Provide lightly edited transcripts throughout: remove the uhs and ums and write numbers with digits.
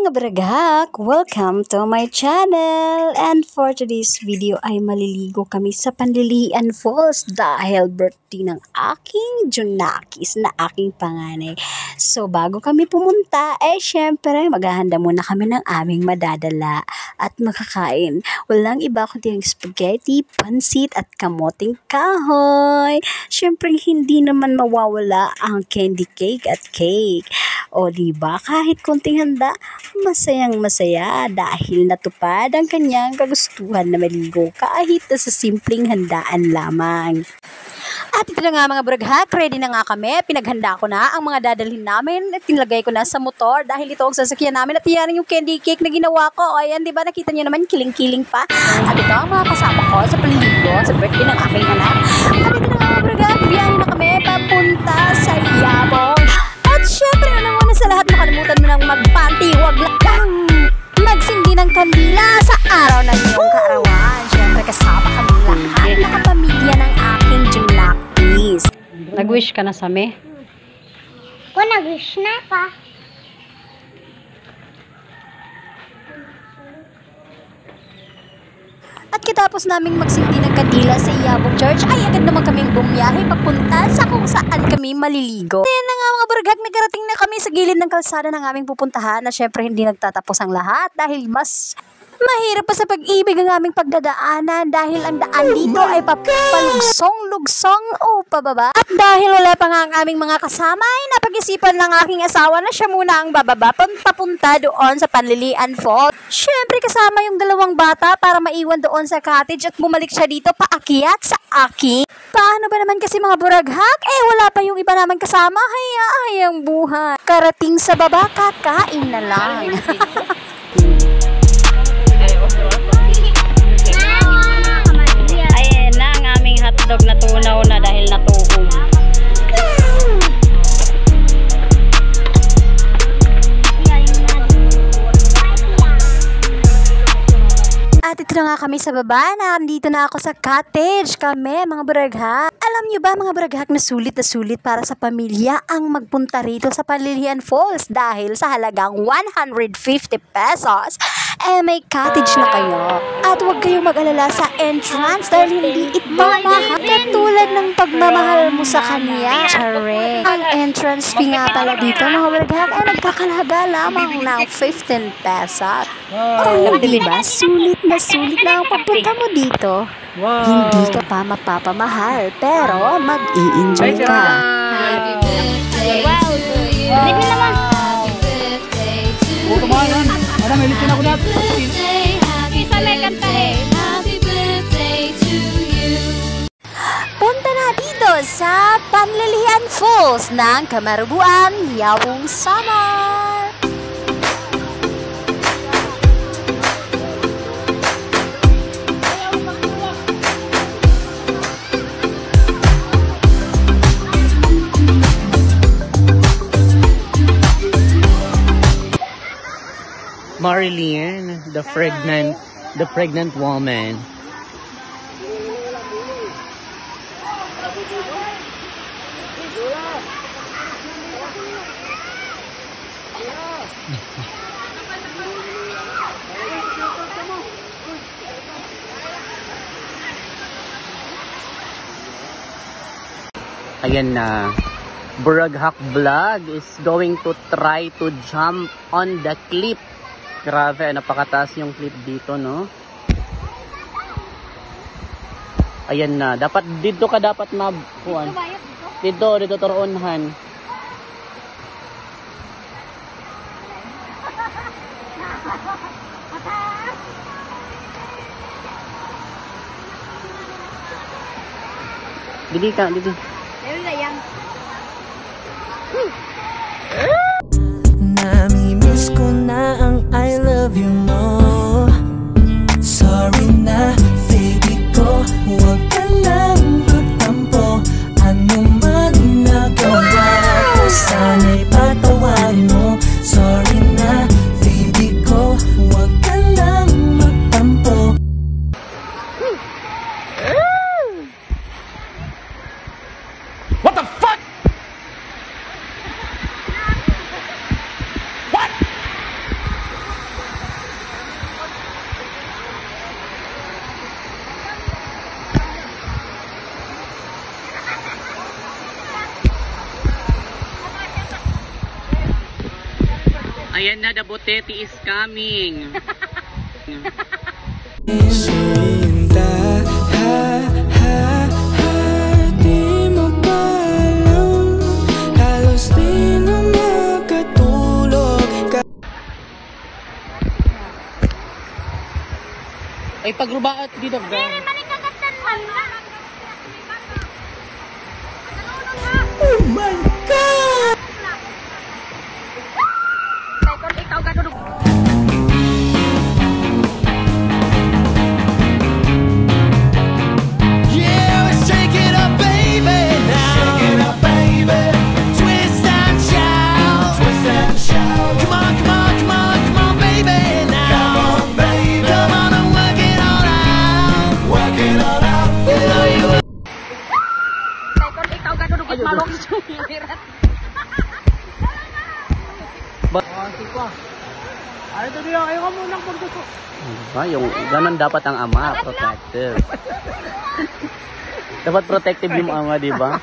mga bragak! Welcome to my channel! And for today's video ay maliligo kami sa Panlilian Falls dahil birthday ng aking Junakis na aking panganay. So bago kami pumunta, syempre maghahanda muna kami ng aming madadala at makakain. Walang iba kundi ang spaghetti, pansit at kamoting kahoy. Syempre hindi naman mawawala ang candy cake at cake. O diba, kahit konting handa, masayang masaya dahil natupad ang kanyang kagustuhan na maligo kahit na sa simpleng handaan lamang. At ito na nga mga braghak, ready na nga kami. Pinaghanda ko na ang mga dadalhin namin at tinlagay ko na sa motor dahil ito ang sasakyan namin. At yan yung candy cake na ginawa ko. O ayan, diba nakita nyo naman, kiling-kiling pa. At ito ang mga kasama ko sa paliligo sa birthday ng aking anak. At ito na nga mga braghak, biyahe na kami papunta sa Yabong. At syempre una sa lahat, makalimutan mo nang magpanty, huwag lang magsindi ng kandila sa araw ng iyong kaarawan. Syempre kasama kami lahat na kapamilya ng aking Junakis. Nag-wish ka na sa me? Ko nag-wish na pa. At kitapos naming magsindi ng kandila sa Yabong Church, ay agad naman kaming bumiyahe papunta sa kung saan kami maliligo. Ayan na nga mga baragag, nagarating na kami sa gilid ng kalsada ng aming pupuntahan na syempre hindi nagtatapos ang lahat dahil mas mahirap pa sa pag-ibig ang aming pagdadaanan dahil ang daan dito ay papalugsong-lugsong o pababa. At dahil wala pa nga ang aming mga kasama, ay napag-isipan ng aking asawa na siya muna ang bababa papunta doon sa Panlilian Falls. Syempre kasama yung dalawang bata para maiwan doon sa cottage at bumalik siya dito paakyat sa akin. Paano ba naman kasi mga buraghak? Wala pa yung iba naman kasama, hayang buhay. Karating sa baba, kakain na lang. Ayan na ang aming hotdog na tunaw na dahil natuog. At ito na nga kami sa baba na dito na ako sa cottage kami mga buraghak. Alam nyo ba mga buraghak na sulit para sa pamilya ang magpunta rito sa Panlilian Falls dahil sa halagang 150 pesos may cottage na kayo. At huwag kayong mag-alala sa entrance dahil hindi ito mahal katulad ng pagmamahal mo sa kanya. Tsare. Ang entrance fee nga pala dito mga buraghak ay nagkakalaga lamang ng 15 pesos. Oh, diba? Sulit na ang pagpunta mo dito. Wow. Hindi ka pa mapapamahal, pero mag-i-enjoy ka. Happy birthday to you. Happy birthday to you. Happy birthday to you. Punta na dito sa Panlilian Falls ng Camarguan, Yabong Samar. Marilyn, the pregnant woman. Ayan na. Buraghak Vlog is going to try to jump on the cliff. Grabe, napakataas yung cliff dito, no? Ayan na. Dito ka dapat mabuhan. Dito turuunhan. Dito. Namimiss ko na ang I love you mo. Sorry na baby ko, huwag ka nang magtampo. Ano man nagawa ko, sana'y patawarin mo. Sorry na baby ko, huwag ka nang magtampo. What the fuck? Ayan na, the Boteti is coming. Sinta, di mo ba alam, halos di na makatulog. Ay, pagrubaat dito. Oh my God! Yeah, let's shake it up, baby. Now. Shake it up, baby. Twist and shout. Twist and shout. Come on, come on, come on, come on, baby. Now. Come on, baby. Come on and work it all out. Work it all out. You know you will. Diba? Yung ganun dapat ang ama, protective. Dapat protective yung ama, di ba?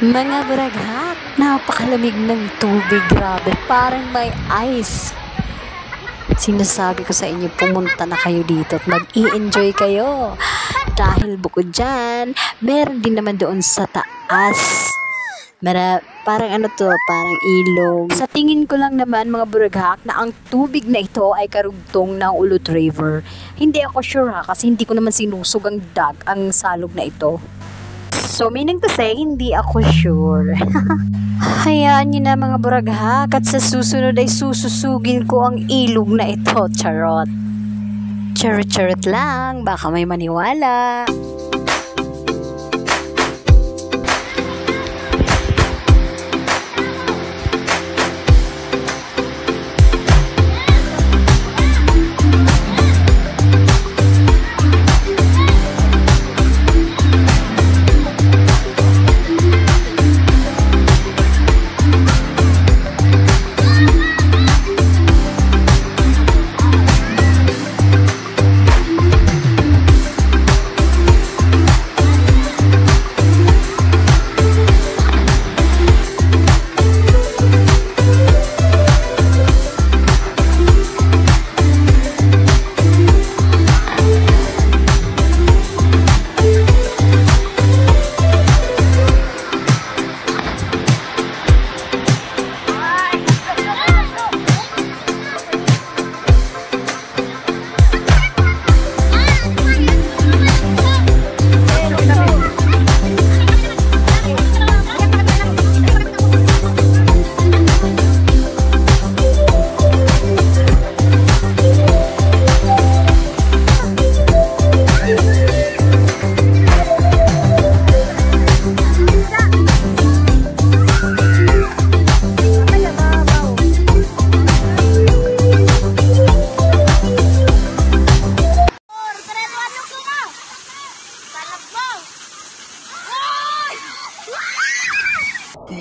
Mga buraghak, napakalamig ng tubig, grabe, parang may ice. Sinasabi ko sa inyo, pumunta na kayo dito at mag-i-enjoy kayo. Dahil bukod dyan, meron din naman doon sa taas. Parang ano to, parang ilog. Sa tingin ko lang naman mga buraghak na ang tubig na ito ay karugtong ng Ulot River. Hindi ako sure ha, kasi hindi ko naman sinusog ang salog na ito. So meaning to say, hindi ako sure. Hayaan nyo na mga buraghak at sa susunod ay sususugin ko ang ilog na ito, charot. Charot-charot lang, baka may maniwala.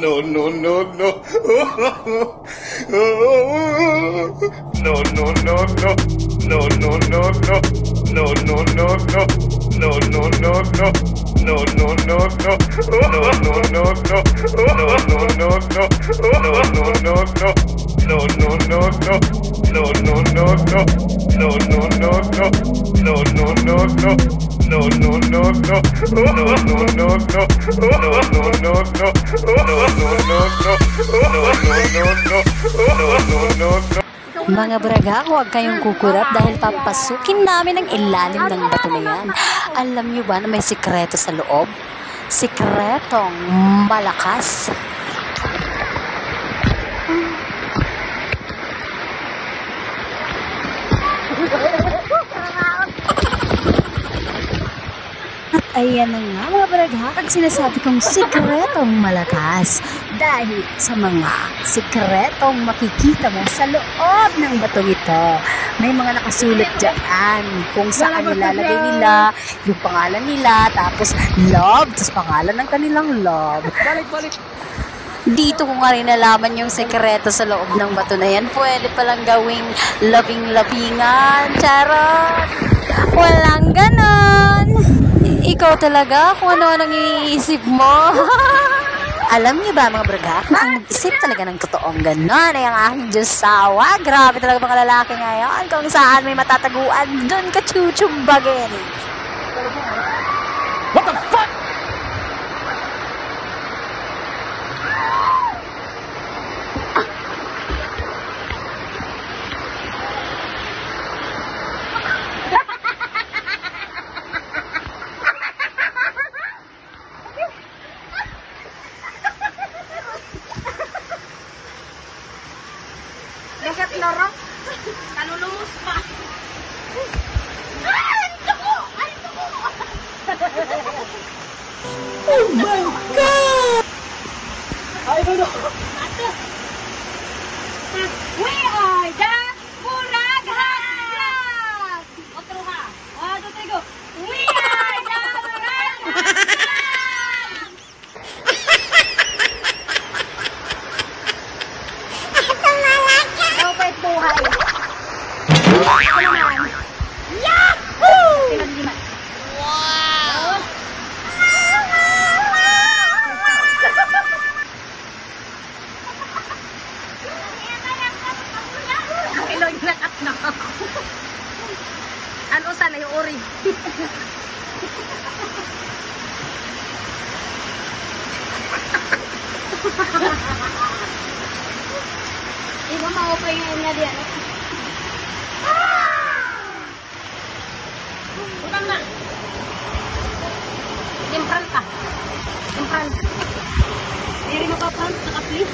No, no, no, no. No, no, no, no. No, no, no, no. No, no, no, no. No, no, no, no. No, no, no, no. No, no, no, no. No, no, no, no. No, no, no, no. No, no, no, no. No, no, no, no. No, no, no, no. No, no, no, no. No, no, no, no. No, no, no, no. No, no, no, no. No, no, no. Mga buraghak, huwag kayong kukurap dahil papasukin namin ang ilalim ng bato na yan. Alam nyo ba na may sikreto sa loob? Sikretong malakas. Ayan na nga mga buraghak, ang sinasabi kong sikretong malakas. Dahil sa mga sikretong makikita mo sa loob ng batong ito. May mga nakasulat dyan kung saan nilalagay nila yung pangalan nila, tapos love, tapos pangalan ng kanilang love. Balik. Dito ko nga rin nalaman yung sekreto sa loob ng bato na yan. Pwede palang gawing labing-labingan. Charot! Walang ganon! Ikaw talaga kung ano-anong iniisip mo. Alam niyo ba mga bragak na ang mag-isip talaga ng totoong ganon ay ang aking Diyosawa. Grabe talaga mga lalaki ngayon. Kung saan may matataguan, dun ka chuchumbagin. What the fuck? Dagat loro. Kalulumos pa. We are the Burag Vlog! Otro ha. 1, 2, 3, go. We are the Burag Vlog! Dapat buhay. Ako naman. Yahoo! Wow! Ilog na kat na. Ano sana yung ori? Iba maupay ngayon nga diyan. Utang na. Impran ka. Impran. Diri mo pa pran sa kapli.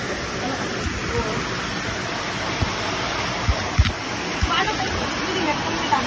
Paano ba? Hindi na kita.